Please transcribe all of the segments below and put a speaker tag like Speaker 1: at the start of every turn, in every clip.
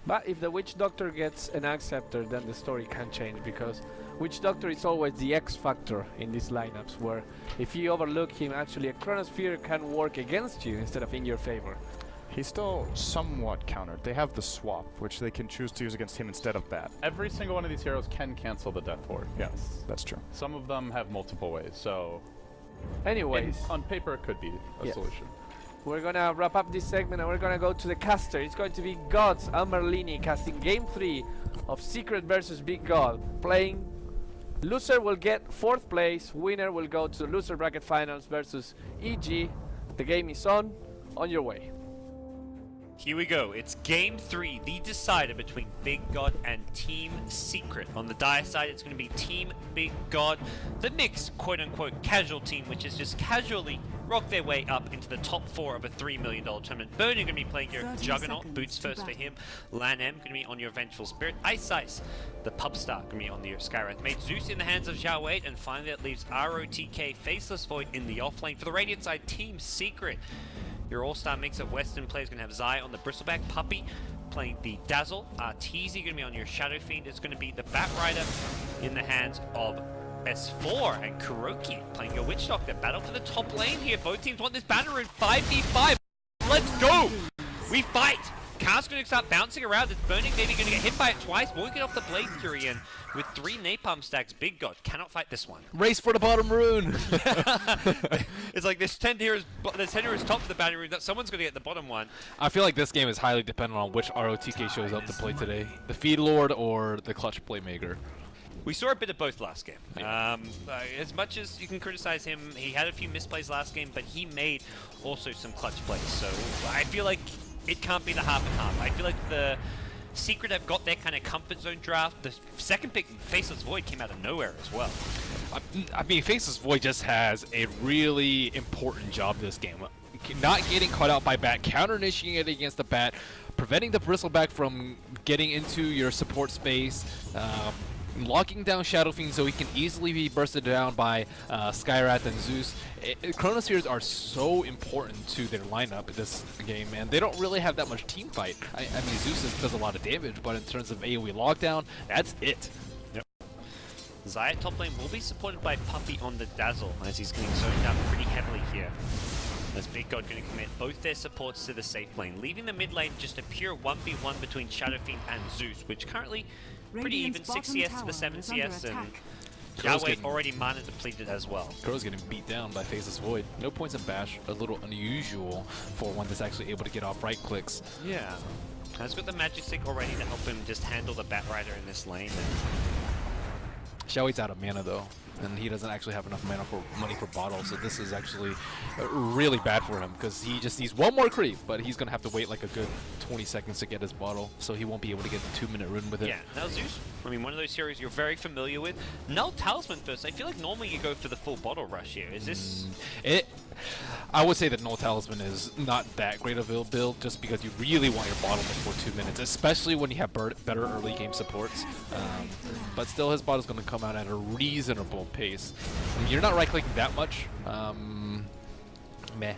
Speaker 1: But if the Witch Doctor gets an Acceptor, then the story can change, because Witch Doctor is always the X factor in these lineups, where if you overlook him, actually a Chronosphere can work against you instead of in your favor.
Speaker 2: He's still somewhat countered. They have the swap, which they can choose to use against him instead of Bat.
Speaker 3: Every single one of these heroes can cancel the Death Ward, yes.
Speaker 2: That's true.
Speaker 3: Some of them have multiple ways, so...
Speaker 1: Anyways,
Speaker 3: on paper it could be a solution.
Speaker 1: We're gonna wrap up this segment and we're gonna go to the caster. It's going to be Gods Amberlini casting Game 3 of Secret versus Big God. Playing, loser will get 4th place, winner will go to the loser bracket finals versus EG. The game is on your way.
Speaker 4: Here we go, it's Game 3, the decider between Big God and Team Secret. On the dire side, it's going to be Team Big God, the next quote-unquote casual team, which has just casually rocked their way up into the top 4 of a $3 million tournament. Burning going to be playing your Juggernaut, Boots first for him. Lan M going to be on your Vengeful Spirit. Ice, the Pub Star going to be on the Skywrath Mate. Zeus in the hands of Zhao Wei, and finally that leaves ROTK, Faceless Void in the offlane. For the Radiant side, Team Secret. Your all-star mix of Western players going to have Zai on the Bristleback, Puppy playing the Dazzle, Arteezy going to be on your Shadow Fiend. It's going to be the Bat Rider in the hands of S4, and Kuroki playing your Witch Doctor. Battle for the top lane here. Both teams want this banner in 5v5. Let's go! We fight! Car's going to start bouncing around. It's Burning Navy going to get hit by it twice. Won't get off the Blade Fury, and with 3 Napalm stacks, Big God cannot fight this one.
Speaker 5: Race for the bottom rune!
Speaker 4: It's like there's 10 heroes top of the bounty rune. Someone's going to get the bottom one.
Speaker 5: I feel like this game is highly dependent on which ROTK shows up to play today. The Feed Lord or the Clutch Playmaker.
Speaker 4: We saw a bit of both last game. Yeah. As much as you can criticize him, he had a few misplays last game, but he made also some clutch plays. So I feel like it can't be the half and half. I feel like the Secret have got their kind of comfort zone draft. The second pick, Faceless Void, came out of nowhere as well.
Speaker 5: I mean, Faceless Void just has a really important job this game. Not getting caught out by Bat, counter-initiating against the Bat, preventing the Bristleback from getting into your support space, locking down Shadow Fiend so he can easily be bursted down by Skywrath and Zeus. Chronospheres are so important to their lineup in this game, and they don't really have that much team fight. I mean, Zeus does a lot of damage, but in terms of AoE lockdown, that's it.
Speaker 4: Yep. Zaya top lane will be supported by Puppy on the Dazzle, as he's getting zoned out pretty heavily here. As Big God going to commit both their supports to the safe lane, leaving the mid lane just a pure 1v1 between Shadow Fiend and Zeus, which currently pretty even, 6 CS to the 7 CS, and Yahweh already mana depleted as well.
Speaker 5: Crow's getting beat down by Faceless Void. No points in Bash, a little unusual for one that's actually able to get off right clicks.
Speaker 4: Yeah. Has got the Magic Stick already to help him just handle the Bat Rider in this lane.
Speaker 5: Xiaoyi's out of mana though, and he doesn't actually have enough mana for money for bottle, so this is actually really bad for him because he just needs one more creep, but he's gonna have to wait like a good 20 seconds to get his bottle, so he won't be able to get the 2-minute rune with it.
Speaker 4: Yeah, now Zeus, I mean, one of those heroes you're very familiar with. Null Talisman first. I feel like normally you go for the full bottle rush here. Is this...
Speaker 5: I would say that Null Talisman is not that great of a build just because you really want your bottle before 2 minutes, especially when you have better early game supports. But still, his bottle's going to come out at a reasonable pace. I mean, you're not right-clicking that much. Meh.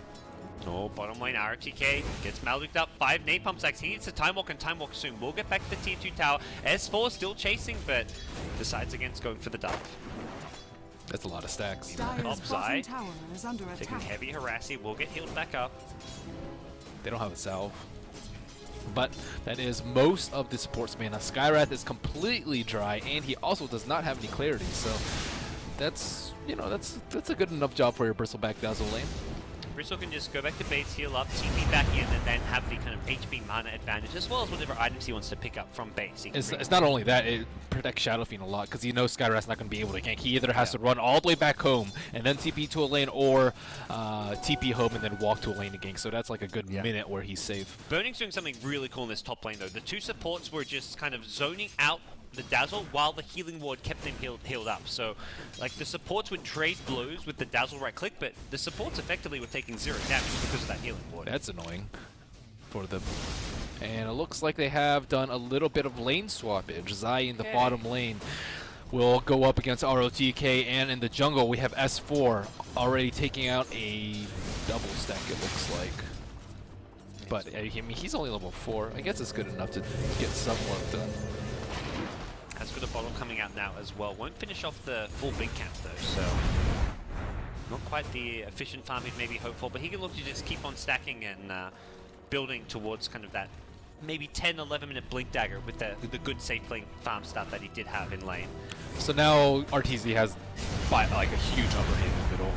Speaker 4: Oh, bottom lane RTK gets Malduked up. 5 Napalm stacks. He needs to Time Walk and Time Walk soon. We'll get back to the tier 2 tower. S4 still chasing, but decides against going for the dive.
Speaker 5: That's a lot of stacks.
Speaker 4: Zai taking heavy harassy, will get healed back up.
Speaker 5: They don't have a salve. But that is most of the support's mana. Skywrath is completely dry, and he also does not have any clarity, so that's, you know, that's a good enough job for your Bristleback Dazzle lane.
Speaker 4: Bristle can just go back to base, heal up, TP back in, and then have the kind of HP mana advantage, as well as whatever items he wants to pick up from base.
Speaker 5: It's not only that, it protects Shadow Fiend a lot, because he knows Skywrath's not going to be able to gank. He either has to run all the way back home, and then TP to a lane, or TP home and then walk to a lane to gank, so that's like a good minute where he's safe.
Speaker 4: Burning's doing something really cool in this top lane, though. The 2 supports were just kind of zoning out the Dazzle while the healing ward kept them healed up. So, like, the supports would trade blows with the Dazzle right click, but the supports effectively were taking 0 damage because of that healing ward.
Speaker 5: That's annoying for them. And it looks like they have done a little bit of lane swappage. Zai in the bottom lane will go up against ROTK, and in the jungle we have S4 already taking out a double stack, it looks like. but I mean, he's only level 4. I guess it's good enough to get some work done.
Speaker 4: Has got a bottle coming out now as well. Won't finish off the full big camp though, so not quite the efficient farm he'd maybe hope for, but he can look to just keep on stacking and building towards kind of that maybe 10-11 minute blink dagger with the good safe playing farm start that he did have in lane.
Speaker 5: So now Arteezy has like a huge upper hand in the middle.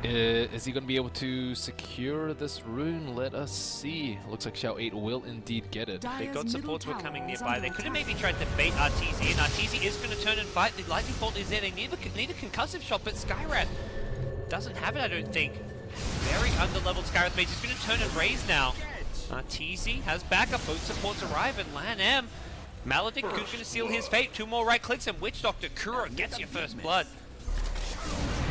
Speaker 5: Is he going to be able to secure this rune? Let us see. Looks like Xiao 8 will indeed get it.
Speaker 4: They got supports were coming nearby. They could have maybe tried to bait Arteezy, and Arteezy is going to turn and fight. The lightning bolt is there. They need a concussive shot, but Skyrat doesn't have it, I don't think. Very under-leveled Skyrat base. He's going to turn and raise now. Arteezy has backup. Both supports arrive, and Lan M. Maledict is going to seal his fate. 2 more right clicks, and Witch Doctor Kuro gets your first blood.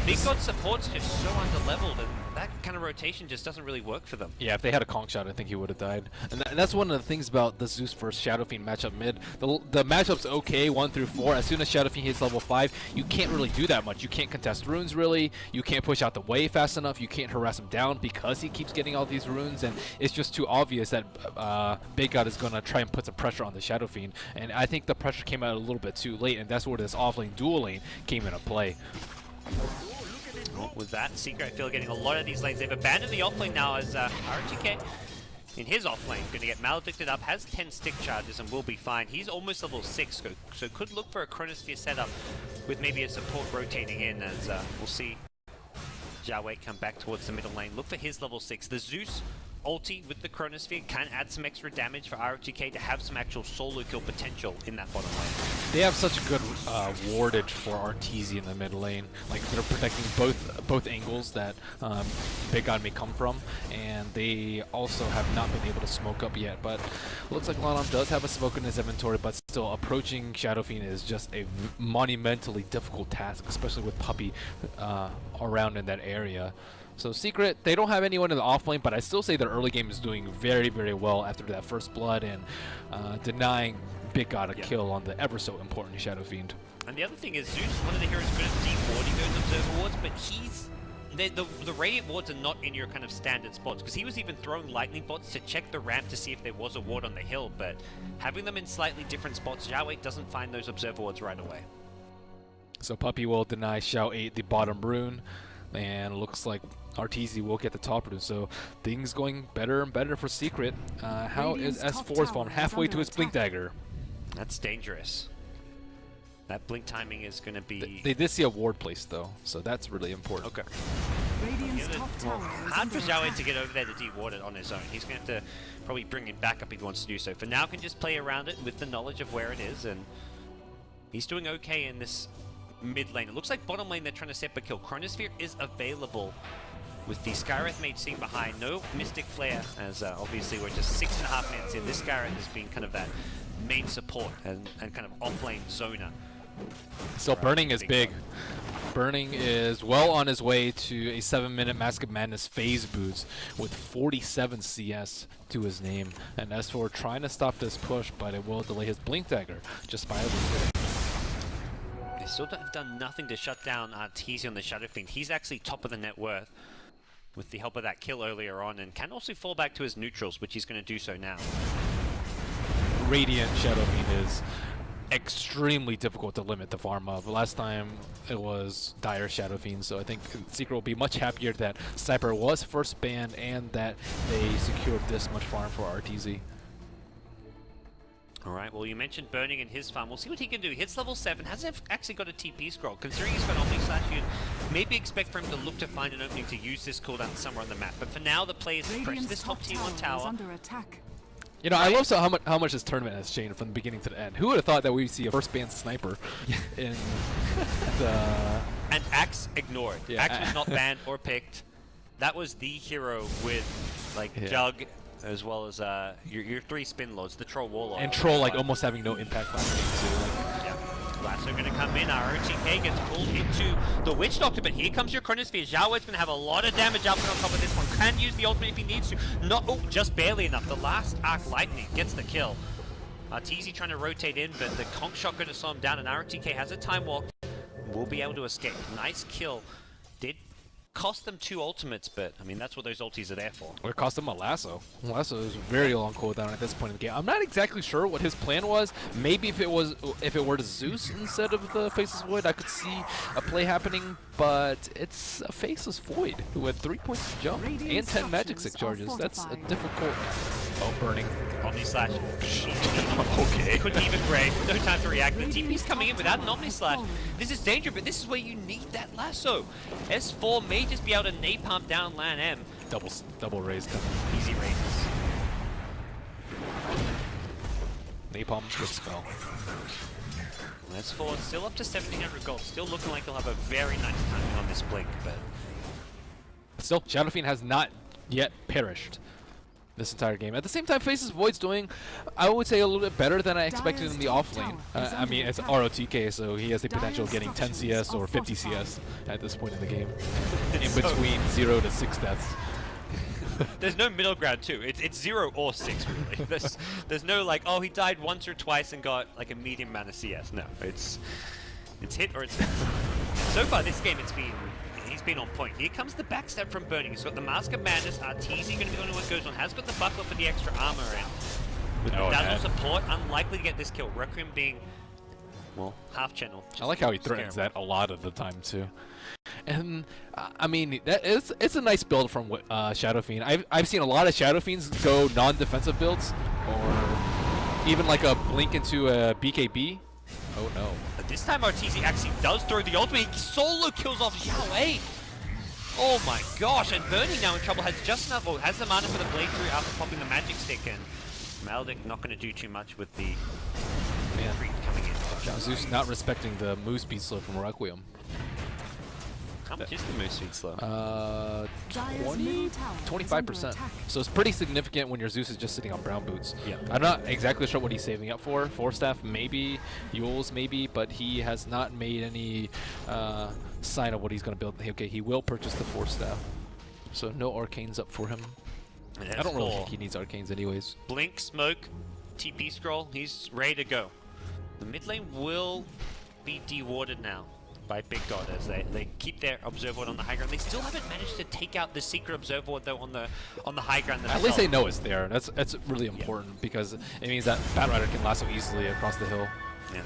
Speaker 4: Big God support's just so under-leveled, and that kind of rotation just doesn't really work for them.
Speaker 5: Yeah, if they had a conch shot, I think he would have died. And that's one of the things about the Zeus versus Shadow Fiend matchup mid. The matchup's okay, 1 through 4. As soon as Shadow Fiend hits level 5, you can't really do that much. You can't contest runes, really. You can't push out the wave fast enough. You can't harass him down because he keeps getting all these runes, and it's just too obvious that Big God is going to try and put some pressure on the Shadow Fiend. And I think the pressure came out a little bit too late, and that's where this off-lane dual lane came into play.
Speaker 4: With that, Secret, I feel, getting a lot of these lanes. They've abandoned the offlane now as RTK in his offlane going to get maledicted up, has 10 stick charges and will be fine. He's almost level 6, so could look for a Chronosphere setup with maybe a support rotating in as we'll see Jiawei come back towards the middle lane. Look for his level 6. The Zeus ulti with the Chronosphere can add some extra damage for ROTK to have some actual solo kill potential in that bottom lane.
Speaker 5: They have such a good wardage for Arteezy in the mid lane. Like, they're protecting both angles that Big God may come from, and they also have not been able to smoke up yet. But looks like Lanam does have a smoke in his inventory, but still approaching Shadow Fiend is just a monumentally difficult task, especially with Puppey around in that area. So Secret, they don't have anyone in the offlane, but I still say their early game is doing very, very well after that first blood and denying Big God a kill on the ever so important Shadow Fiend.
Speaker 4: And the other thing is Zeus, one of the heroes good at de-warding those Observer Wards, but the Radiant Wards are not in your kind of standard spots, because he was even throwing Lightning Bots to check the ramp to see if there was a ward on the hill, but having them in slightly different spots, Jiawei doesn't find those Observer Wards right away.
Speaker 5: So Puppey will deny Xiao 8 the bottom rune, and looks like Arteezy will get the top rune, so things going better and better for Secret. How is S4's farm halfway to his Blink Dagger?
Speaker 4: That's dangerous. That blink timing is going to be...
Speaker 5: They did see a ward place though, so that's really important.
Speaker 4: Okay. Hard for Jiawei to get over there to de-ward it on his own. He's going to have to probably bring it back up if he wants to do so. For now, can just play around it with the knowledge of where it is, and he's doing okay in this mid lane. It looks like bottom lane they're trying to set a kill. Chronosphere is available with the Skywrath mage seen behind. No Mystic Flare, as obviously we're just 6.5 minutes in. This Skywrath has been kind of that main support and kind of off-lane zoner.
Speaker 5: So Burning is big. Burning is well on his way to a 7-minute Mask of Madness phase boots with 47 CS to his name. And as for trying to stop this push, but it will delay his Blink Dagger just by a little bit.
Speaker 4: They still have done nothing to shut down Arteezy on the Shadow Fiend. He's actually top of the net worth with the help of that kill earlier on, and can also fall back to his neutrals, which he's going to do so now.
Speaker 5: Radiant Shadow Fiend is extremely difficult to limit the farm of. Last time it was Dire Shadow Fiend, so I think Secret will be much happier that Sniper was first banned and that they secured this much farm for Arteezy.
Speaker 4: Alright, well you mentioned Burning in his farm. We'll see what he can do. Hits level 7, hasn't actually got a TP scroll. Considering he's got Omni Slash, you'd maybe expect for him to look to find an opening to use this cooldown somewhere on the map. But for now, the players press this top tier 1 tower.
Speaker 5: You know, I love how much this tournament has changed from the beginning to the end. Who would have thought that we'd see a first ban Sniper in the...
Speaker 4: And Axe ignored.
Speaker 5: Yeah.
Speaker 4: Axe was not banned or picked. That was the hero with, like, Jug, as well as your 3 Spin Lords, the Troll Warlock.
Speaker 5: And Troll, like, almost having no impact last game, too. Like,
Speaker 4: yeah. Lasso going to come in. ROTK gets pulled into the Witch Doctor, but here comes your Chronosphere. Jiawei's going to have a lot of damage output on top of this one. Can use the ultimate if he needs to. Not, oh, just barely enough. The last Arc Lightning gets the kill. Arteezy trying to rotate in, but the Conch Shot going to slow him down, and ROTK has a Time Walk. Will be able to escape. Nice kill. Did cost them 2 ultimates, but I mean, that's what those ultis are there for.
Speaker 5: Or it cost him a lasso. Lasso is very long cooldown at this point in the game. I'm not exactly sure what his plan was. Maybe if it were to Zeus instead of the Faceless Void, I could see a play happening. But it's a Faceless Void who had 3 points to jump and 10 magic stick charges. That's a difficult. Oh, burning.
Speaker 4: Omni Slash.
Speaker 5: Okay.
Speaker 4: Couldn't even break. No time to react. The TP's coming in without an Omni Slash. This is danger, but this is where you need that lasso. S4 may just be able to napalm down Lan M.
Speaker 5: Double raise coming.
Speaker 4: Easy raises.
Speaker 5: Napalm, good spell.
Speaker 4: S4 still up to 1700 gold. Still looking like he'll have a very nice timing on this blink, but
Speaker 5: Still, Shadow Fiend has not yet perished this entire game. At the same time, Faceless Void's doing, I would say, a little bit better than I expected in the offlane. I mean, it's ROTK, so he has the potential of getting 10 CS or 50 CS at this point in the game. In between 0 to 6 deaths.
Speaker 4: there's no middle ground too. It's 0 or 6 really. There's no like, oh, he died once or twice and got like a medium amount of CS. No, it's hit or it's hit. So far this game he's been on point. Here comes the backstab from Burning. He's got the Mask of Madness. Arteezy going to be the one who goes on. Has got the buckler for the extra armor and with the dazzle support, unlikely to get this kill. Requiem being, well, half channel.
Speaker 5: I like how he threatens that a lot of the time too. And I mean, it's a nice build from Shadow Fiend. I've seen a lot of Shadow Fiends go non-defensive builds, or even like a blink into a BKB. Oh no.
Speaker 4: But this time Arteezy actually does throw the ultimate. He solo kills off Xiao Wei. Oh my gosh, and Bernie now in trouble. Has just enough, or has the mana for the blade through after popping the magic stick, and Maldic not going to do too much with the creep coming in.
Speaker 5: Zeus not respecting the move speed slow from Requiem.
Speaker 4: How much is the move speed slow?
Speaker 5: 25%. So it's pretty significant when your Zeus is just sitting on brown boots.
Speaker 4: Yeah.
Speaker 5: I'm not exactly sure what he's saving up for. Force Staff maybe, Yules maybe, but he has not made any sign of what he's going to build. Okay, he will purchase the Force Staff. So no Arcanes up for him. I don't really think he needs Arcanes anyways.
Speaker 4: Blink, smoke, TP scroll, he's ready to go. The mid lane will be dewarded now by Big God as they keep their Observer Ward on the high ground. They still haven't managed to take out the secret Observer Ward though on the high ground themselves.
Speaker 5: At least they know it's there. That's really important because it means that Batrider can lasso easily across the hill.
Speaker 4: Yeah.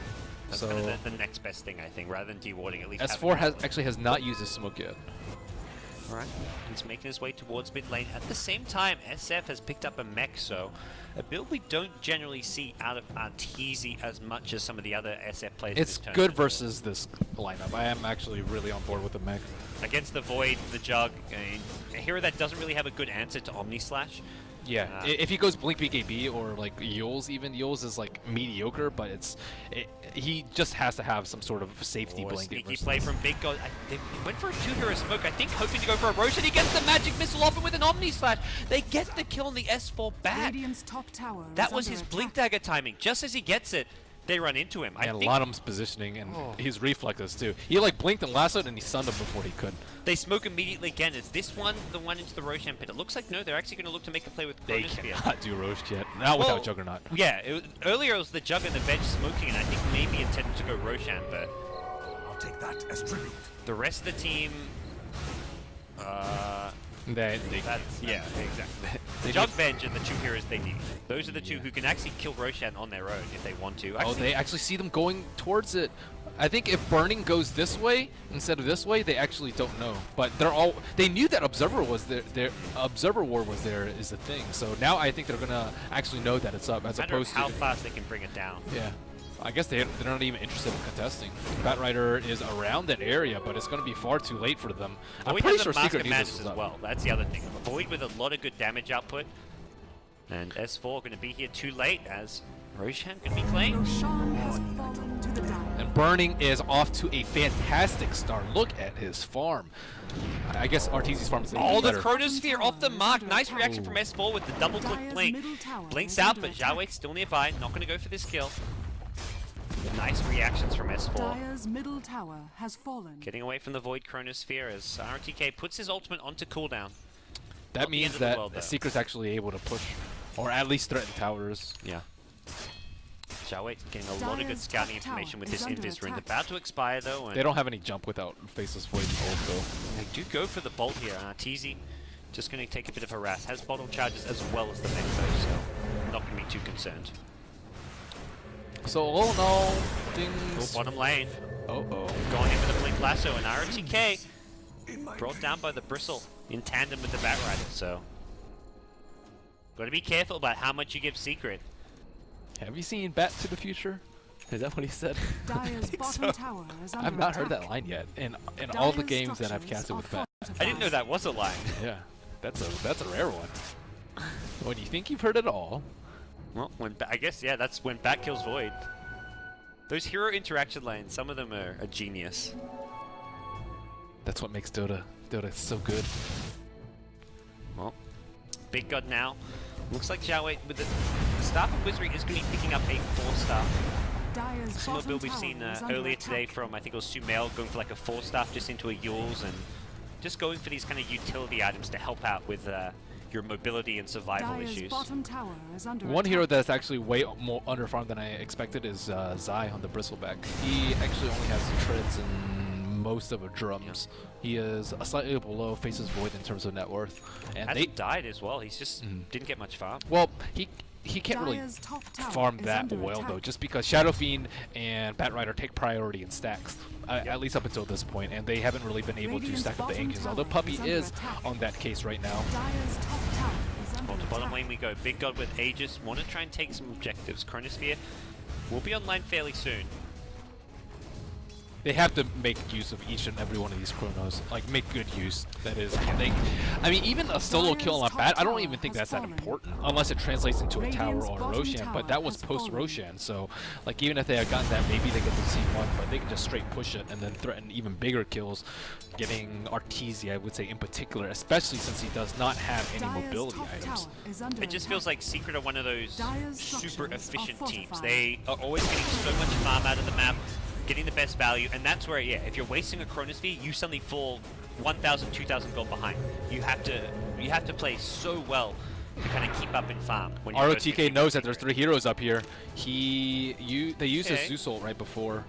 Speaker 4: That's
Speaker 5: So
Speaker 4: kind of the next best thing I think, rather than dewarding at least.
Speaker 5: S4 has not used his smoke yet.
Speaker 4: Alright, he's making his way towards mid lane. At the same time, SF has picked up a mech, so a build we don't generally see out of Arteezy as much as some of the other SF players.
Speaker 5: It's good versus this lineup. I am actually really on board with the mech.
Speaker 4: Against the Void, the Jug, a hero that doesn't really have a good answer to Omni Slash.
Speaker 5: Yeah, if he goes Blink BKB or like Yules even, Yules is like mediocre, but he just has to have some sort of safety blink.
Speaker 4: Sneaky play from Big God. They went for a 2-hero smoke, I think, hoping to go for a Roshan. He gets the magic missile off him with an Omni Slash. They get the kill on the S4 back. That was his Blink Dagger timing. Just as he gets it, they run into him.
Speaker 5: And Lanham's positioning and his reflexes too. He like blinked and lassoed and he stunned him before he could.
Speaker 4: They smoke immediately again. Is this one the one into the Roshan pit? It looks like no, they're actually going to look to make a play with
Speaker 5: They
Speaker 4: Chronosphere.
Speaker 5: cannot do Roche yet. Not without Juggernaut.
Speaker 4: Yeah, earlier it was the Jug and the Veg smoking, and I think maybe intended to go Roshan, but
Speaker 6: I'll take that as tribute.
Speaker 4: the rest of the team,
Speaker 5: Yeah,
Speaker 4: exactly. Jug, Veg, and the 2 heroes they need. Those are the 2 who can actually kill Roshan on their own if they want to. Actually,
Speaker 5: they actually see them going towards it. I think if Burning goes this way instead of this way, they actually don't know. But they knew that Observer was there. Their Observer Ward was there is the thing. So now I think they're gonna actually know that it's up as opposed to
Speaker 4: how fast they can bring it down.
Speaker 5: Yeah. I guess they're not even interested in contesting. Batrider is around that area, but it's going to be far too late for them. I'm
Speaker 4: Void
Speaker 5: pretty
Speaker 4: has
Speaker 5: sure
Speaker 4: a Mask
Speaker 5: Secret
Speaker 4: of
Speaker 5: needs this
Speaker 4: Madness as well. That's the other thing. Void with a lot of good damage output. And S4 going to be here too late as Roshan can be claimed.
Speaker 5: And Burning is off to a fantastic start. Look at his farm. I guess Arteezy's farm is a little
Speaker 4: The
Speaker 5: better.
Speaker 4: Chronosphere off the mark. Nice reaction from S4 with the double click blink. Blinks out, but Xiao Wei's still nearby. Not going to go for this kill. Nice reactions from S4.
Speaker 7: Dire's middle tower has fallen.
Speaker 4: Getting away from the Void Chronosphere as RTK puts his ultimate onto cooldown.
Speaker 5: That means that Secret's actually able to push, or at least threaten towers.
Speaker 4: Yeah. Xiaowei getting a lot of good scouting information with this Invis rune. About to expire though. And
Speaker 5: They don't have any jump without Faceless Void ult though.
Speaker 4: they do go for the bolt here. Arteezy just going to take a bit of harass. Has bottle charges as well as the mech though, so not going to be too concerned.
Speaker 5: So all in all,
Speaker 4: Oh,
Speaker 5: things...
Speaker 4: bottom lane.
Speaker 5: Uh-oh.
Speaker 4: Going in with the Blink Lasso, and RTK brought down by the Bristle in tandem with the Batrider, so got to be careful about how much you give Secret.
Speaker 5: Have you seen Bat to the Future? Is that what he said?
Speaker 7: Dire's bottom tower is under
Speaker 5: I've not heard that
Speaker 7: attack.
Speaker 5: line yet. In all the
Speaker 7: Dire's
Speaker 5: games that I've casted with
Speaker 7: structures
Speaker 5: Bat.
Speaker 7: are
Speaker 4: I didn't know that was a line.
Speaker 5: Yeah, that's a rare one. When you think you've heard it all.
Speaker 4: Well, I guess, yeah, that's when Bat kills Void. Those hero interaction lanes, some of them are a genius.
Speaker 5: That's what makes Dota so good.
Speaker 4: Well, Big God now. Looks like Xiaowei with the Staff of Wizardry is going to be picking up a 4-star.
Speaker 7: Dire's
Speaker 4: Similar
Speaker 7: bottom
Speaker 4: build we've
Speaker 7: tower
Speaker 4: seen
Speaker 7: is under
Speaker 4: earlier today
Speaker 7: attack.
Speaker 4: from, I think it was Sumail, going for like a 4-staff just into a Yules and just going for these kind of utility items to help out with your mobility and survival
Speaker 7: Dire's
Speaker 4: issues.
Speaker 7: bottom tower is under
Speaker 5: One hero
Speaker 7: attack.
Speaker 5: that's actually way more underfarmed than I expected is Zai on the Bristleback. He actually only has treads and most of a drums. He is slightly below Faceless Void in terms of net worth. And
Speaker 4: Hasn't died as well, he's just didn't get much farm.
Speaker 5: well, he can't really
Speaker 7: Dire's top tower
Speaker 5: farm
Speaker 7: is
Speaker 5: that
Speaker 7: under
Speaker 5: well
Speaker 7: attack.
Speaker 5: though, just because Shadow Fiend and Batrider take priority in stacks, at least up until this point, and they haven't really been able to
Speaker 7: Radiant's
Speaker 5: stack up the
Speaker 7: bottom
Speaker 5: Ancients,
Speaker 7: tower
Speaker 5: although Puppy
Speaker 7: is under
Speaker 5: is
Speaker 7: attack.
Speaker 5: on that case right now.
Speaker 7: Dire's top tower is under
Speaker 4: Well, to bottom
Speaker 7: attack.
Speaker 4: lane we go. Big God with Aegis. Want to try and take some objectives. Chronosphere will be online fairly soon.
Speaker 5: They have to make use of each and every one of these chronos, like make good use. That is, I mean, even a solo kill on a Bat, I don't even think that's that important, unless it translates into a tower or a Roshan. But that was post Roshan, so like even if they had gotten that, maybe they get the C1, but they can just straight push it and then threaten even bigger kills. Getting Arteezy, I would say in particular, especially since he does not have any
Speaker 7: Dire's
Speaker 5: mobility
Speaker 7: top
Speaker 5: items.
Speaker 7: tower is under
Speaker 4: It just
Speaker 7: attack.
Speaker 4: feels like Secret are one of those
Speaker 7: Dire's
Speaker 4: super
Speaker 7: structures are
Speaker 4: efficient teams.
Speaker 7: fortified.
Speaker 4: They are always getting so much farm out of the map, getting the best value, and that's where, yeah, if you're wasting a Chronosphere, you suddenly fall 1,000, 2,000 gold behind. You have to play so well to kind of keep up in farm. When you're first
Speaker 5: ROTK
Speaker 4: getting
Speaker 5: knows that
Speaker 4: Secret.
Speaker 5: there's 3 heroes up here. They used his
Speaker 4: Okay.
Speaker 5: Zeus ult right before.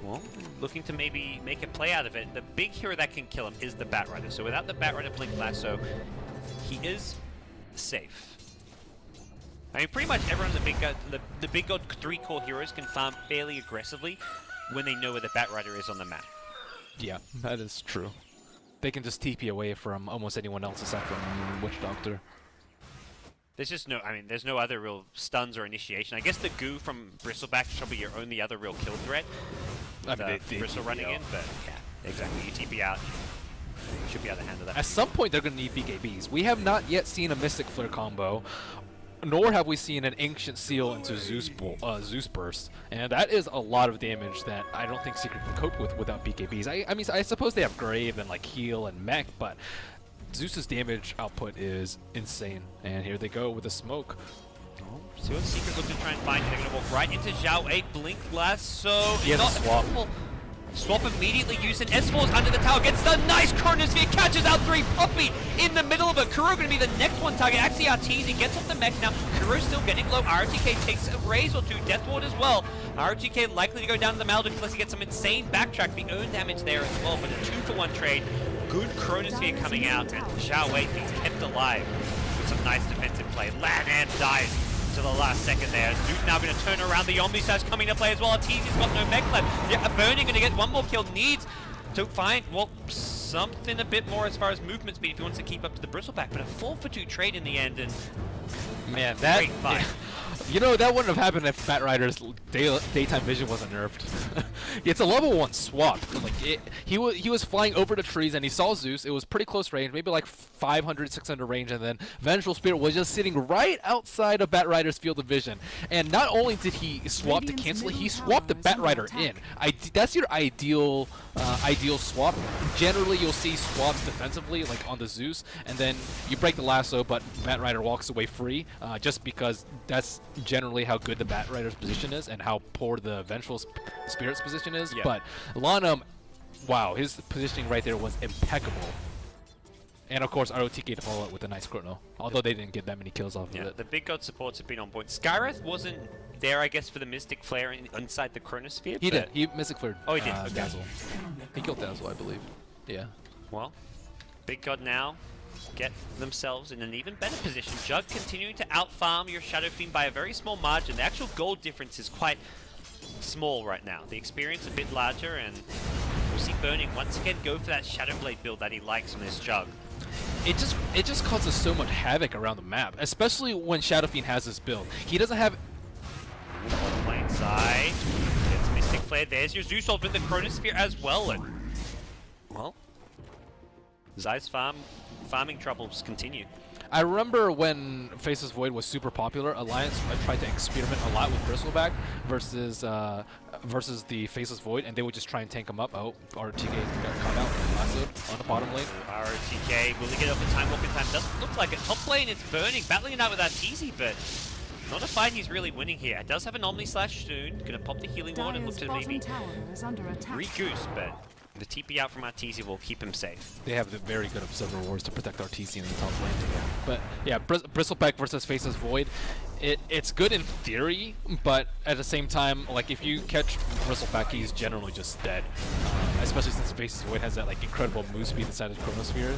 Speaker 4: Well, looking to maybe make a play out of it. The big hero that can kill him is the Batrider. So without the Batrider Blink Lasso, he is safe. I mean, pretty much everyone in the Big God, the Big God 3 core heroes can farm fairly aggressively when they know where the Batrider is on the map.
Speaker 5: Yeah, that is true. They can just TP away from almost anyone else aside from Witch Doctor.
Speaker 4: There's just no, I mean, there's no other real stuns or initiation. I guess the goo from Bristleback is probably your only other real kill threat.
Speaker 5: I mean,
Speaker 4: With,
Speaker 5: they
Speaker 4: Bristle
Speaker 5: TP
Speaker 4: running
Speaker 5: out.
Speaker 4: in, but yeah, exactly. You TP out, you should be able to handle that.
Speaker 5: At some point, they're going to need BKBs. We have not yet seen a Mystic Flare combo, nor have we seen an Ancient Seal into Zeus Burst, and that is a lot of damage that I don't think Secret can cope with without BKBs. I mean, I suppose they have Grave and like Heal and Mech, but Zeus's damage output is insane. And here they go with a smoke.
Speaker 4: See what Secret look to try and find. They're going to walk right into Zhao 8, Blink Lasso.
Speaker 5: He has a swap.
Speaker 4: Swap immediately using S4's under the tower. Gets the nice Chronosphere, catches out 3. Puppy in the middle of it. Kuro going to be the next one target. Actually, Arteezy gets off the mech now. Kuro's still getting low. RTK takes a raise or 2. Death Ward as well. RTK likely to go down to the Maldic unless he gets some insane backtrack. The own damage there as well, but a 2-for-1 trade. Good Chronosphere coming out, and Zhao 8 being kept alive with some nice defensive play. Lan and dies to the last second there. Zoot now going to turn around. The Omni Slash coming to play as well. Arteezy's got no mech left. Yeah, Burning going to get one more kill. Needs to find, well, something a bit more as far as movement speed if he wants to keep up to the Bristleback. But a 4-for-2 trade in the end, and
Speaker 5: Man, that
Speaker 4: great fight.
Speaker 5: You know, that wouldn't have happened if Batrider's daytime vision wasn't nerfed. It's a level 1 swap. Like he was flying over the trees and he saw Zeus. It was pretty close range, maybe like 500, 600 range, and then Vengeful Spirit was just sitting right outside of Batrider's field of vision. And not only did he swap to
Speaker 7: Radiant's
Speaker 5: cancel it, he
Speaker 7: middle
Speaker 5: swapped the
Speaker 7: tower is under
Speaker 5: Batrider in.
Speaker 7: attack.
Speaker 5: That's your ideal swap. Generally, you'll see swaps defensively, like on the Zeus, and then you break the lasso, but Batrider walks away free, just because that's generally how good the Batrider's position is and how poor the Vengeful Spirit's position is.
Speaker 4: Yeah.
Speaker 5: But Lanham, wow, his positioning right there was impeccable. And of course, ROTK to follow it with a nice chrono, although they didn't get that many kills off of
Speaker 4: yeah,
Speaker 5: it.
Speaker 4: the Big God supports have been on point. Skywrath wasn't there, I guess, for the Mystic Flare inside the Chronosphere.
Speaker 5: He
Speaker 4: but-
Speaker 5: did. He Mystic Flared.
Speaker 4: Oh, he did. Okay.
Speaker 5: Dazzle. He killed Dazzle, I believe. Yeah.
Speaker 4: Well, Big God now get themselves in an even better position. Jug continuing to outfarm your Shadow Fiend by a very small margin. The actual gold difference is quite small right now. The experience a bit larger, and we'll see Burning once again go for that Shadow Blade build that he likes on this Jug.
Speaker 5: It just causes so much havoc around the map, especially when Shadow Fiend has this build. He doesn't have.
Speaker 4: Plain side. It's Mystic Flare. There's your Zeus ult with the Chronosphere as well. And, well, Zai's farming troubles continue.
Speaker 5: I remember when Faceless Void was super popular, Alliance tried to experiment a lot with Bristleback versus the Faceless Void, and they would just try and tank him up. Oh, RTK got caught out lassoed on the bottom lane.
Speaker 4: RTK, will he get up the time? Walk in time doesn't look like it. Top lane, it's Burning, battling it out with Arteezy, but not a fight he's really winning here. It does have an Omni Slash soon. Gonna pop the healing ward and look
Speaker 7: Dyer's
Speaker 4: to maybe
Speaker 7: bottom tower is under attack.
Speaker 4: re-goose, but the TP out from Arteezy will keep him safe.
Speaker 5: They have the very good Observer Wars to protect Arteezy in the top lane. But yeah, Bristleback versus Faceless Void, it's good in theory, but at the same time, like if you catch Bristleback, he's generally just dead. Especially since Faceless Void has that like incredible move speed inside his Chronosphere.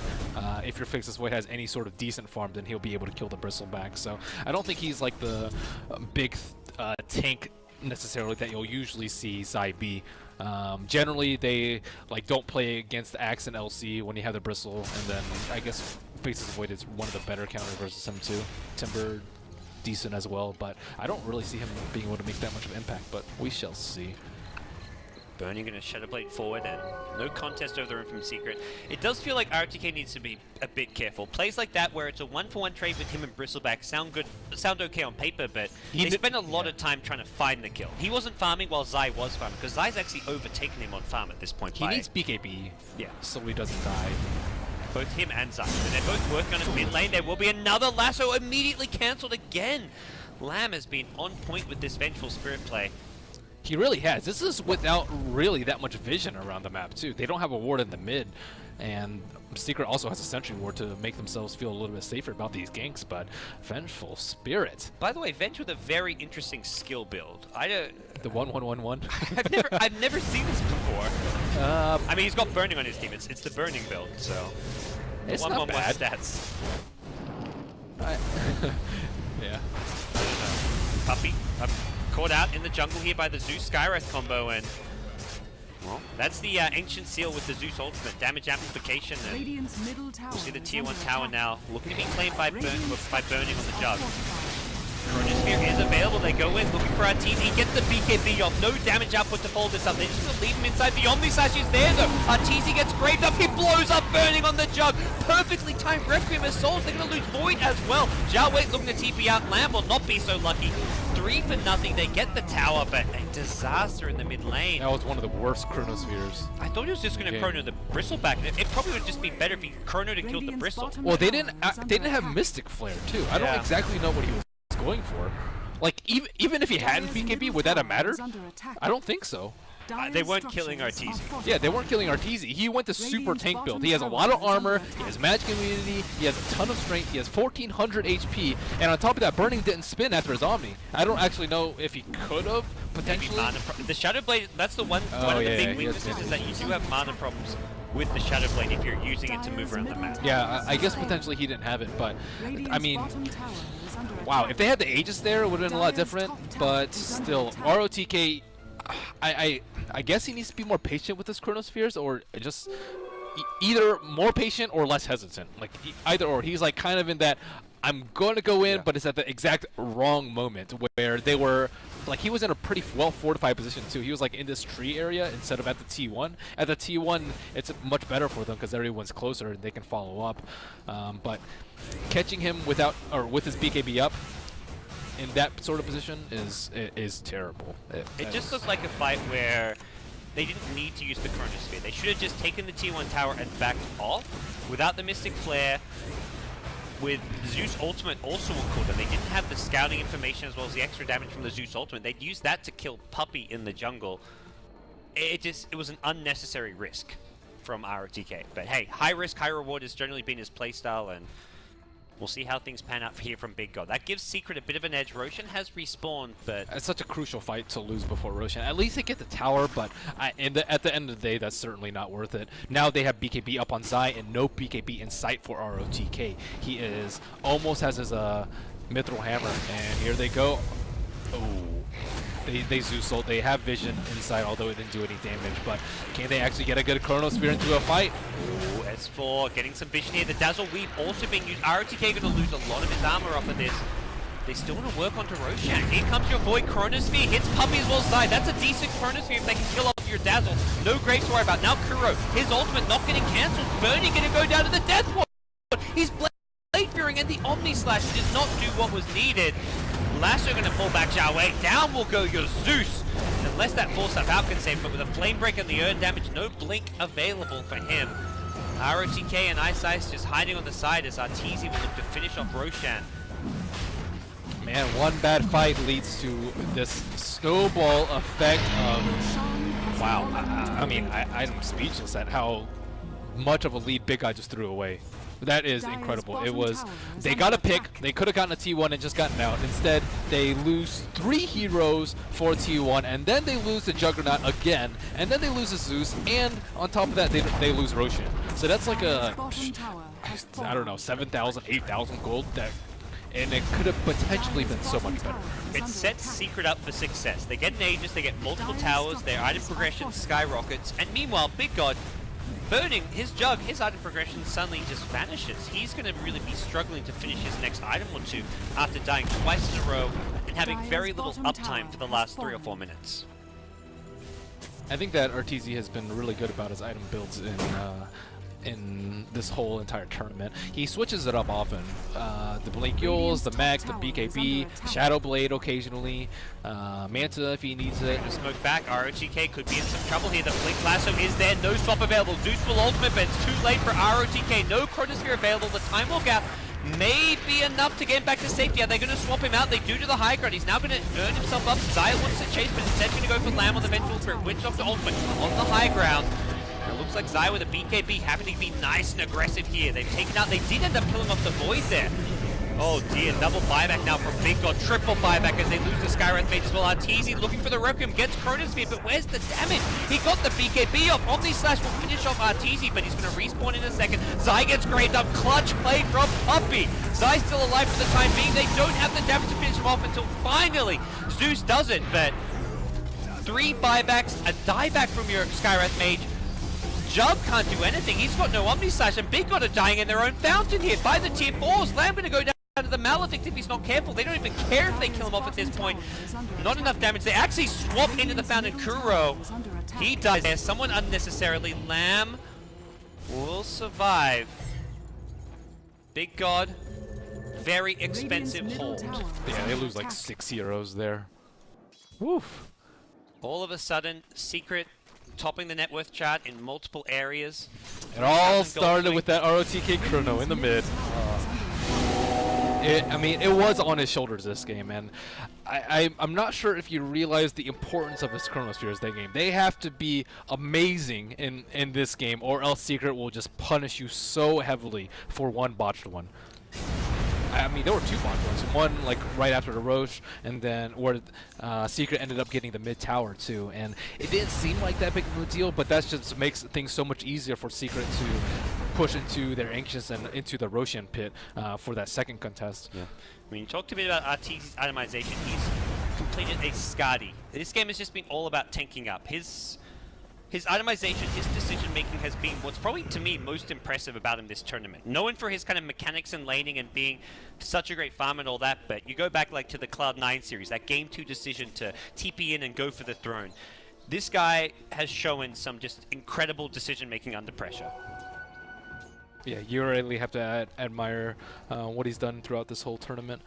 Speaker 5: If your Faceless Void has any sort of decent farm, then he'll be able to kill the Bristleback. So I don't think he's like the big tank necessarily that you'll usually see Zai be. Generally, they like don't play against the Axe and LC when you have the Bristle, and then I guess Faceless Void is one of the better counters versus him too. Timber, decent as well, but I don't really see him being able to make that much of an impact, but we shall see.
Speaker 4: Burning gonna Shadow Blade forward, and no contest over the room from Secret. It does feel like RTK needs to be a bit careful. Plays like that where it's a 1-for-1 trade with him and Bristleback sound okay on paper, but they spend a lot of time trying to find the kill. He wasn't farming while Zai was farming, because Zai's actually overtaken him on farm at this point.
Speaker 5: He needs BKB,
Speaker 4: yeah,
Speaker 5: so he doesn't die.
Speaker 4: Both him and Zai. So they're both working on his mid lane. There will be another lasso immediately cancelled again. Lamb has been on point with this Vengeful Spirit play.
Speaker 5: He really has. This is without really that much vision around the map, too. They don't have a ward in the mid, and Secret also has a sentry ward to make themselves feel a little bit safer about these ganks, but Vengeful Spirit.
Speaker 4: By the way, Venge with a very interesting skill build.
Speaker 5: The 1-1-1-1.
Speaker 4: I've never seen this before. I mean, he's got Burning on his team. It's the Burning build, so
Speaker 5: It's
Speaker 4: 1-1-1
Speaker 5: not bad.
Speaker 4: stats.
Speaker 5: Yeah.
Speaker 4: Puppy caught out in the jungle here by the Zeus Skywrath combo, and well, that's the Ancient Seal with the Zeus ultimate damage amplification. And
Speaker 7: Radiant's middle tower
Speaker 4: we'll see the
Speaker 7: is
Speaker 4: tier 1
Speaker 7: under
Speaker 4: tower
Speaker 7: attack.
Speaker 4: now looking to be claimed by Burning on the Jug.
Speaker 7: Fortified.
Speaker 4: Chronosphere is available. They go in looking for Arteezy. Gets the BKB off. No damage output to follow this up. They're just going to leave him inside. The Omni Slash is there though. Arteezy gets graved up. He blows up Burning on the Jug. Perfectly timed Requiem of Souls. They're going to lose Void as well. Zhao Wei looking to TP out. Lamb will not be so lucky. 3 for nothing. They get the tower, but a disaster in the mid lane.
Speaker 5: That was one of the worst Chronospheres.
Speaker 4: I thought he was just going to chrono the Bristleback. It probably would just be better if he chronoed and killed the
Speaker 7: Radiant's
Speaker 4: Bristle.
Speaker 7: bottom
Speaker 5: Well, they
Speaker 7: tower
Speaker 5: didn't.
Speaker 7: is
Speaker 5: They
Speaker 7: under
Speaker 5: didn't have
Speaker 7: attack.
Speaker 5: Mystic Flare too. I don't
Speaker 4: Yeah.
Speaker 5: exactly know what he was going for. Like even if he hadn't
Speaker 7: Dyer's
Speaker 5: BKB,
Speaker 7: middle
Speaker 5: would that have
Speaker 7: tower
Speaker 5: mattered?
Speaker 7: is under attack.
Speaker 5: I don't think so.
Speaker 7: Dyer's
Speaker 4: they weren't killing
Speaker 7: structures are
Speaker 4: Arteezy.
Speaker 7: fortified.
Speaker 5: Yeah, they weren't killing Arteezy. He went to super
Speaker 7: Radiant's
Speaker 5: tank build.
Speaker 7: bottom
Speaker 5: He has a
Speaker 7: tower
Speaker 5: lot of
Speaker 7: is under
Speaker 5: armor,
Speaker 7: attack.
Speaker 5: he has magic immunity, he has a ton of strength, he has 1400 HP, and on top of that, Burning didn't spin after his Omni. I don't actually know if he could have,
Speaker 4: Maybe
Speaker 5: potentially.
Speaker 4: mana the Shadow Blade, that's the one
Speaker 5: Oh,
Speaker 4: one of the
Speaker 5: yeah,
Speaker 4: big
Speaker 5: yeah, he has
Speaker 4: weaknesses is
Speaker 5: mana.
Speaker 4: that you do have mana problems with the Shadow Blade if you're using it to move around the map.
Speaker 5: Yeah, I guess potentially he didn't have it, but
Speaker 7: Radiant's
Speaker 5: I mean,
Speaker 7: bottom tower is under
Speaker 5: wow,
Speaker 7: attack.
Speaker 5: if they had the Aegis there, it would have been a lot
Speaker 7: Dyer's
Speaker 5: different,
Speaker 7: top tower
Speaker 5: but
Speaker 7: is under
Speaker 5: still,
Speaker 7: attack.
Speaker 5: ROTK, I guess he needs to be more patient with his Chronospheres, or just either more patient or less hesitant. Like, either or. He's like kind of in that, I'm going to go in, but it's at the exact wrong moment where they were, like he was in a pretty well fortified position too. He was like in this tree area instead of at the T1. At the T1, it's much better for them because everyone's closer and they can follow up. But catching him without, or with his BKB up, in that sort of position is terrible.
Speaker 4: It just looked like a fight where they didn't need to use the Chronosphere. They should have just taken the T1 tower and backed off without the Mystic Flare. With Zeus Ultimate also on cooldown, they didn't have the scouting information as well as the extra damage from the Zeus Ultimate. They'd used that to kill Puppy in the jungle. It was an unnecessary risk from ROTK. But hey, high risk, high reward has generally been his playstyle, and We'll see how things pan out here from Big God. That gives Secret a bit of an edge. Roshan has respawned, but...
Speaker 5: It's such a crucial fight to lose before Roshan. At least they get the tower, but at the end of the day, that's certainly not worth it. Now they have BKB up on Zai and no BKB in sight for ROTK. He is almost has his mithril hammer, and here they go. Oh. They Zeus ult. They have vision inside, although it didn't do any damage. But can they actually get a good Chronosphere into a fight?
Speaker 4: Ooh, S4 getting some vision here. The Dazzle Weave also being used. ROTK going to lose a lot of his armor off of this. They still want to work onto Roshan. Here comes your Void Chronosphere. Hits Puppy as well as Zai. That's a decent Chronosphere if they can kill off your Dazzle. No Graves to worry about. Now Kuro, his ultimate not getting cancelled. Bernie going to go down to the Death Ward. He's Blade Fearing and the Omni Slash did not do what was needed. Lasso going to pull back Zhao Wei. Down will go your Zeus. Unless that full stuff out can save, but with a Flame Break and the earn damage, no Blink available for him. ROTK and Ice Ice just hiding on the side as Arteezy will look to finish off Roshan.
Speaker 5: Man, one bad fight leads to this snowball effect of... Wow, I mean, I'm speechless at how much of a lead Big Guy just threw away. That is incredible. It was, they got a pick, they could have gotten a T1 and just gotten out. Instead, they lose 3 heroes for T1, and then they lose the Juggernaut again, and then they lose the Zeus, and on top of that, they lose Roshan. So that's like a, I don't know, 7,000, 8,000 gold that, and it could have potentially been so much better.
Speaker 4: It sets Secret up for success. They get an Aegis, they get multiple towers, their item progression skyrockets, and meanwhile, Big God, burning his Jug, his item progression suddenly just vanishes. He's going to really be struggling to finish his next item or two after dying twice in a row and having very little uptime for the last 3 or 4 minutes.
Speaker 5: I think that Arteezy has been really good about his item builds in this whole entire tournament. He switches it up often. The Blink Yules, the Mech, the BKB, Shadow Blade occasionally, Manta if he needs it.
Speaker 4: Just smoke back, ROTK could be in some trouble here. The Blink Lasso is there, no swap available. Zeus will ultimate, but it's too late for ROTK. No Chronosphere available. The Time Walk out may be enough to get him back to safety. Are they going to swap him out? They do to the high ground. He's now going to earn himself up. Zaya wants to chase, but instead going to go for Lamb on the Vengeful Spirit. Witch off the ultimate on the high ground. It looks like Zai with a BKB having to be nice and aggressive here. They've taken out, they did end up killing off the Void there. Oh dear, double buyback now from Big God, triple buyback as they lose the Skywrath Mage as well. Arteezy looking for the Requiem, gets Chronosphere, but where's the damage? He got the BKB off. Omni Slash will finish off Arteezy, but he's going to respawn in a second. Zai gets graved up, clutch play from Puppy. Zai's still alive for the time being. They don't have the damage to finish him off until finally Zeus does it, but 3 buybacks, a dieback from your Skywrath Mage. Jug can't do anything. He's got no Omni Slash, and Big God are dying in their own fountain here by the tier 4s. Lamb going to go down to the Maledict if he's not careful. They don't even care if they kill him off at this point. Not enough damage. They actually swap into the fountain. Kuro, he dies there. Someone unnecessarily. Lamb will survive. Big God, very expensive hold.
Speaker 5: Yeah, they lose like 6 heroes there. Woof.
Speaker 4: All of a sudden, Secret topping the net worth chart in multiple areas.
Speaker 5: It all started with that ROTK Chrono in the mid. I mean, it was on his shoulders this game, and I'm not sure if you realize the importance of his Chronospheres that game. They have to be amazing in this game, or else Secret will just punish you so heavily for one botched one. I mean, there were 2 botched ones. One, like, right after the Roche, and then where Secret ended up getting the mid tower, too. And it didn't seem like that big of a deal, but that just makes things so much easier for Secret to push into their Anxious and into the Roshan pit for that second contest.
Speaker 4: Yeah. I mean, you talked a bit about Arteezy's itemization. He's completed a Skadi. This game has just been all about tanking up. His itemization, his decision-making has been what's probably, to me, most impressive about him this tournament. Known for his kind of mechanics and laning and being such a great farm and all that, but you go back like to the Cloud9 series, that Game 2 decision to TP in and go for the throne. This guy has shown some just incredible decision-making under pressure.
Speaker 5: Yeah, you really have to admire what he's done throughout this whole tournament.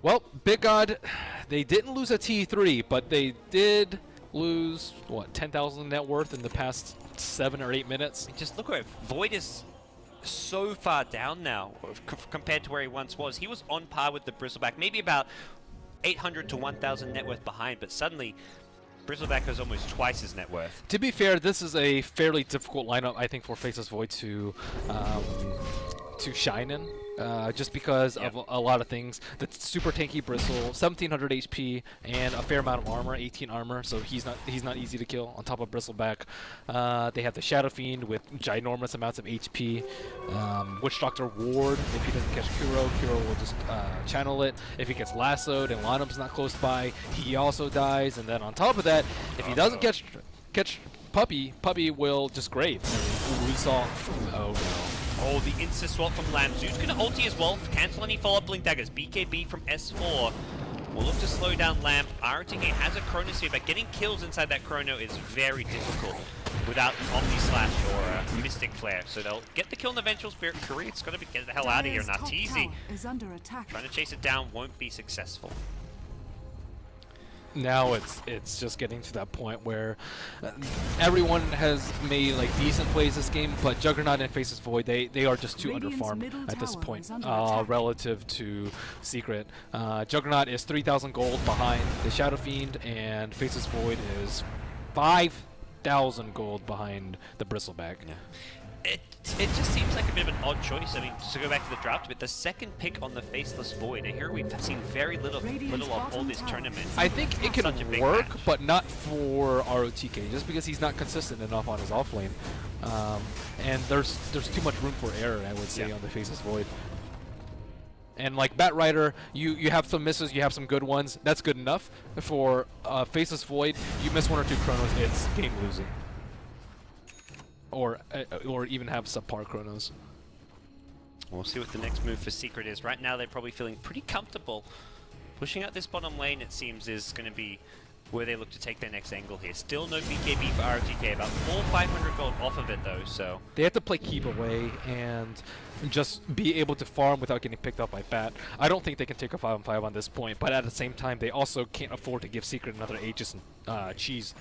Speaker 5: Well, Big God, they didn't lose a T3, but they did lose, what, 10,000 net worth in the past 7 or 8 minutes.
Speaker 4: Just look where Void is so far down now compared to where he once was. He was on par with the Bristleback, maybe about 800 to 1,000 net worth behind, but suddenly Bristleback has almost twice his net worth.
Speaker 5: To be fair, this is a fairly difficult lineup, I think, for Faceless Void to to shine in, just because of a lot of things. The super tanky Bristle, 1700 HP, and a fair amount of armor, 18 armor, so he's not easy to kill. On top of Bristleback, they have the Shadow Fiend with ginormous amounts of HP. Witch Doctor Ward, if he doesn't catch Kuro will just channel it. If he gets lassoed and Lanham's not close by, he also dies. And then on top of that, if he doesn't catch Puppy will just grave. We saw. Oh no.
Speaker 4: Oh, the insta swap from Lamb. Zeus gonna ulti as well, cancel any follow-up blink daggers. BKB from S4 will look to slow down Lamb. RTK has a Chrono Sphere, but getting kills inside that Chrono is very difficult without Omni Slash or Mystic Flare. So they'll get the kill in the Vengeful Spirit. Korea's gotta get the hell out of here. And Arteezy
Speaker 7: is under attack.
Speaker 4: trying to chase it down, won't be successful.
Speaker 5: Now it's just getting to that point where everyone has made like decent plays this game, but Juggernaut and Faceless Void they are just too underfarmed at this point relative to Secret. Juggernaut is 3,000 gold behind the Shadow Fiend, and Faceless Void is 5,000 gold behind the Bristleback.
Speaker 4: Yeah. It just seems like a bit of an odd choice. I mean, to go back to the draft, but the second pick on the Faceless Void, and here we've seen very little of all this tournament.
Speaker 5: I think it can work, but not for ROTK, just because he's not consistent enough on his offlane. And there's too much room for error, I would say, on the Faceless Void. And like Bat Rider, you have some misses, you have some good ones. That's good enough. For Faceless Void, you miss one or two chronos, it's game losing. Or even have subpar chronos.
Speaker 4: We'll see what the next move for Secret is. Right now they're probably feeling pretty comfortable. Pushing out this bottom lane, it seems, is going to be where they look to take their next angle here. Still no BKB for RTK, about 400-500 gold off of it though, so...
Speaker 5: They have to play keep away and just be able to farm without getting picked up by Bat. I don't think they can take a 5-on-5 on this point, but at the same time, they also can't afford to give Secret another Aegis and Cheese.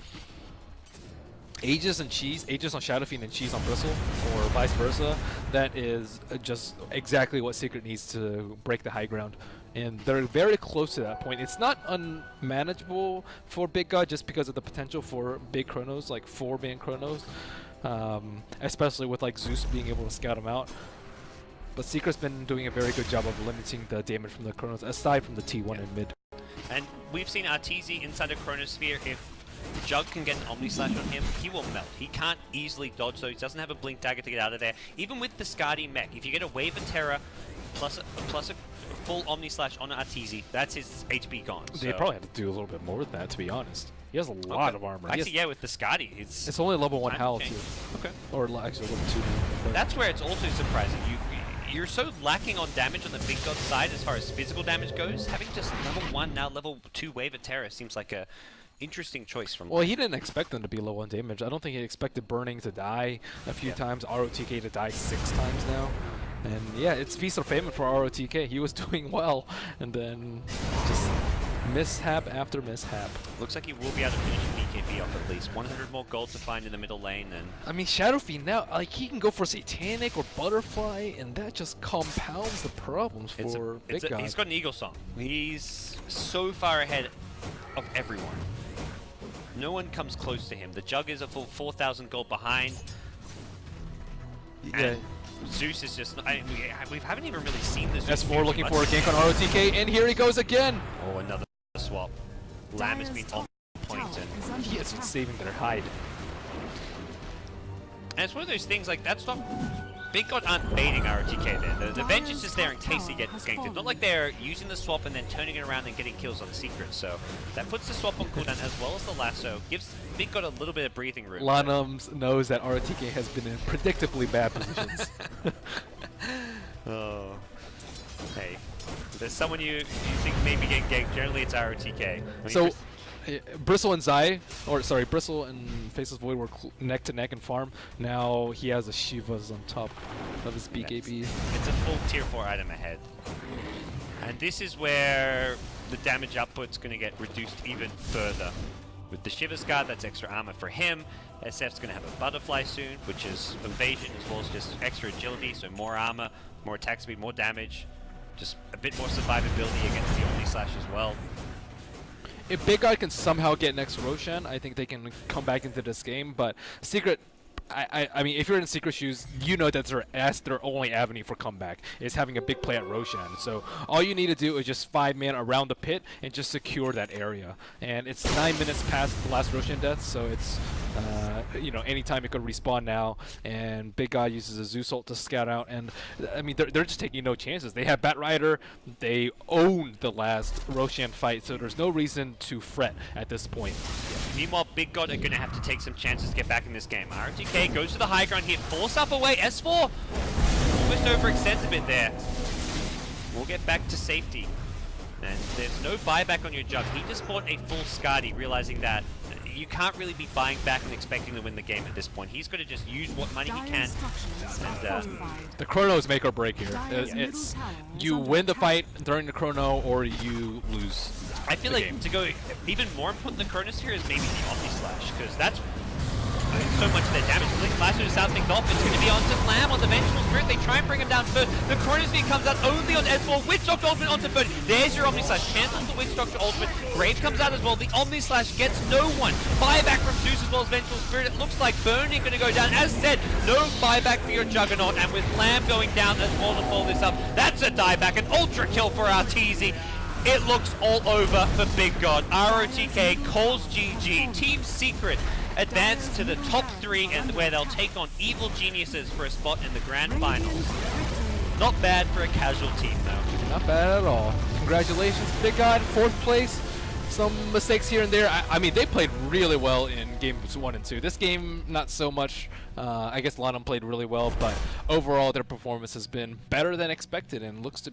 Speaker 5: Aegis and Cheese, Aegis on Shadow Fiend and Cheese on Bristle, or vice versa, that is just exactly what Secret needs to break the high ground. And they're very close to that point. It's not unmanageable for Big God just because of the potential for big chronos, like 4-man chronos, especially with like Zeus being able to scout them out. But Secret's been doing a very good job of limiting the damage from the chronos, aside from the T1 in mid.
Speaker 4: And we've seen Arteezy inside a Chronosphere. If Jug can get an Omni Slash on him, he will melt. He can't easily dodge, so he doesn't have a Blink Dagger to get out of there. Even with the Skadi mech, if you get a Wave of Terror plus a full Omni Slash on Arteezy, that's his HP gone.
Speaker 5: They probably have to do a little bit more than that, to be honest. He has a lot of armor.
Speaker 4: Actually, yeah, with the Skadi,
Speaker 5: it's only level 1 Howl too.
Speaker 4: Okay.
Speaker 5: Or actually level 2 now.
Speaker 4: That's where it's also surprising. You're so lacking on damage on the Big God side as far as physical damage goes. Having just level 1, now level 2 Wave of Terror seems like a interesting choice from.
Speaker 5: Well, he didn't expect them to be low on damage. I don't think he expected Burning to die a few times, ROTK to die 6 times now. And yeah, it's feast or famine for ROTK. He was doing well, and then just mishap after mishap.
Speaker 4: Looks like he will be able to finish BKB off at least. 100 more gold to find in the middle lane, and
Speaker 5: I mean, Shadow Fiend now, like, he can go for Satanic or Butterfly, and that just compounds the problems for Big God.
Speaker 4: He's got an Eagle Song. He's so far ahead of everyone. No one comes close to him. The Jug is a full 4,000 gold behind.
Speaker 5: Yeah.
Speaker 4: And Zeus is just... we haven't even really seen this.
Speaker 5: S4 looking for a gank on ROTK, and here he goes again!
Speaker 4: Oh, another swap. Lamb has been on point, and
Speaker 5: he has been saving their hide.
Speaker 4: And it's one of those things, like, that's not... Big God aren't baiting ROTK there. The vengeance is there in case he gets ganked. It's not like they're using the swap and then turning it around and getting kills on Secret. So that puts the swap on cooldown as well as the lasso. Gives Big God a little bit of breathing room.
Speaker 5: Lanham's knows that ROTK has been in predictably bad positions.
Speaker 4: Oh. Hey. If there's someone you think maybe getting ganked, generally it's ROTK. I mean,
Speaker 5: so, Bristle and Zai, or sorry, Bristle and Faceless Void were neck to neck in farm. Now he has the Shivas on top of his BKB.
Speaker 4: It's a full tier 4 item ahead. And this is where the damage output's going to get reduced even further. With the Shiva's Guard, that's extra armor for him. SF's going to have a Butterfly soon, which is evasion as well as just extra agility, so more armor, more attack speed, more damage. Just a bit more survivability against the Omni Slash as well.
Speaker 5: If Big God can somehow get next Roshan, I think they can come back into this game, but Secret I mean, if you're in Secret shoes, you know that's their only avenue for comeback is having a big play at Roshan. So all you need to do is just 5-man around the pit and just secure that area. And it's 9 minutes past the last Roshan death, so it's you know, anytime it could respawn now. And Big God uses a Zeus ult to scout out, and I mean they're just taking no chances. They have Bat Rider, they owned the last Roshan fight, so there's no reason to fret at this point.
Speaker 4: Meanwhile, Big God are going to have to take some chances to get back in this game. RTK goes to the high ground here, force up away. S4 almost overextends a bit there. We'll get back to safety. And there's no buyback on your Jug. He just bought a full Skadi, realizing that you can't really be buying back and expecting to win the game at this point. He's got to just use what money he can. And,
Speaker 5: the chronos make or break here. It's you win the fight during the chrono or you lose.
Speaker 4: I feel like to go even more important than Cronus here is maybe the Omni Slash, because that's so much of their damage. Blink Flash to the South Wing Dolphin. It's going to be onto Lamb on the Vengeful Spirit. They try and bring him down first. The Cronus Beam comes out only on S4. Witch Doctor Ultimate onto Burn. There's your Omni Slash. Cancels the Witch Doctor Ultimate. Grave comes out as well. The Omni Slash gets no one. Buyback from Zeus as well as Vengeful Spirit. It looks like Burning going to go down. As said, no buyback for your Juggernaut. And with Lamb going down as well to follow this up, that's a dieback. An ultra kill for Arteezy. It looks all over for Big God. ROTK calls GG. Team Secret advance to the top 3 and where they'll take on Evil Geniuses for a spot in the grand finals. Not bad for a casual team though.
Speaker 5: Not bad at all. Congratulations, Big God, 4th place. Some mistakes here and there. I mean, they played really well in games 1 and 2. This game, not so much. I guess Lanham played really well, but overall their performance has been better than expected and looks to be